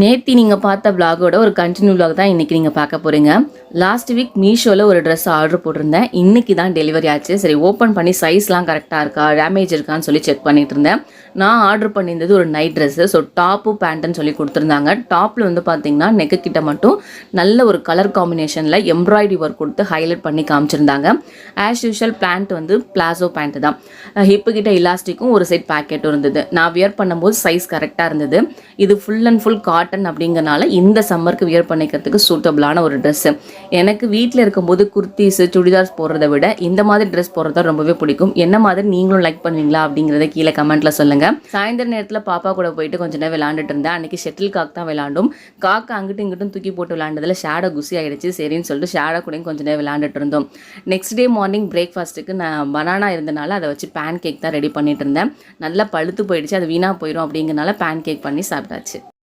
நேத்தி நீங்கள் பார்த்த விலாகோட ஒரு கண்டினியூ விலாக் தான் இன்றைக்கி நீங்கள் பார்க்க போகிறீங்க. லாஸ்ட் வீக் மீஷோவில் ஒரு ட்ரெஸ் ஆர்டர் போட்டிருந்தேன். இன்றைக்கி தான் டெலிவரி ஆச்சு. சரி, ஓப்பன் பண்ணி சைஸ்லாம் கரெக்டாக இருக்கா, டேமேஜ் இருக்கான்னு சொல்லி செக் பண்ணிட்டு இருந்தேன். நான் ஆர்டர் பண்ணியிருந்தது ஒரு நைட் ட்ரெஸ்ஸு. ஸோ டாப்பு பேண்ட்டுன்னு சொல்லி கொடுத்துருந்தாங்க. டாப்பில் வந்து பார்த்தீங்கன்னா நெக்கு கிட்ட மட்டும் நல்ல ஒரு கலர் காம்பினேஷனில் எம்ப்ராய்டரி ஒர்க் கொடுத்து ஹைலைட் பண்ணி காமிச்சிருந்தாங்க. ஆஸ் யூஷுவல் பேண்ட் வந்து பிளாசோ பேண்ட்டு தான். ஹிப்பு கிட்ட இலாஸ்டிக்கும் ஒரு செட் பேக்கெட்டும் இருந்தது. நான் வியர் பண்ணும்போது சைஸ் கரெக்டாக இருந்தது. இது ஃபுல் அண்ட் ஃபுல் காட்டன் அப்படிங்கறனால இந்த சம்மருக்கு வியர் பண்ணிக்கிறதுக்கு சூட்டபிளான ஒரு ட்ரெஸ்ஸு. எனக்கு வீட்டில் இருக்கும்போது குர்த்திஸு சுடிதார்ஸ் போடுறத விட இந்த மாதிரி ட்ரெஸ் போடுறதா ரொம்பவே பிடிக்கும். என்ன மாதிரி நீங்களும் லைக் பண்ணுவீங்களா அப்படிங்கிறத கீழே கமெண்ட்டில் சொல்லுங்கள். சாயந்தர நேரத்தில் பாப்பா கூட போயிட்டு கொஞ்ச நேரம் விளையாண்டுட்டு இருந்தேன். அன்றைக்கி ஷட்டில் காக் தான் விளையாண்டும். காக்கா அங்கிட்டும் இங்கிட்டும் தூக்கி போட்டு விளையாண்டதில் ஷேடோ குசி ஆகிடுச்சு. சரின்னு சொல்லிட்டு ஷேடோ கூட கொஞ்ச நேரம் விளையாண்டுட்டு இருந்தோம். நெக்ஸ்ட் டே மார்னிங் பிரேக்ஃபாஸ்ட்டுக்கு நான் பனானா இருந்தனால அதை வச்சு பேன் கேக் தான் ரெடி பண்ணிட்டு இருந்தேன். நல்லா பழுத்து போயிடுச்சு, அது வீணாக போயிடும் அப்படிங்கிறனால பேன் கேக் பண்ணி சாப்பிட்டாச்சு.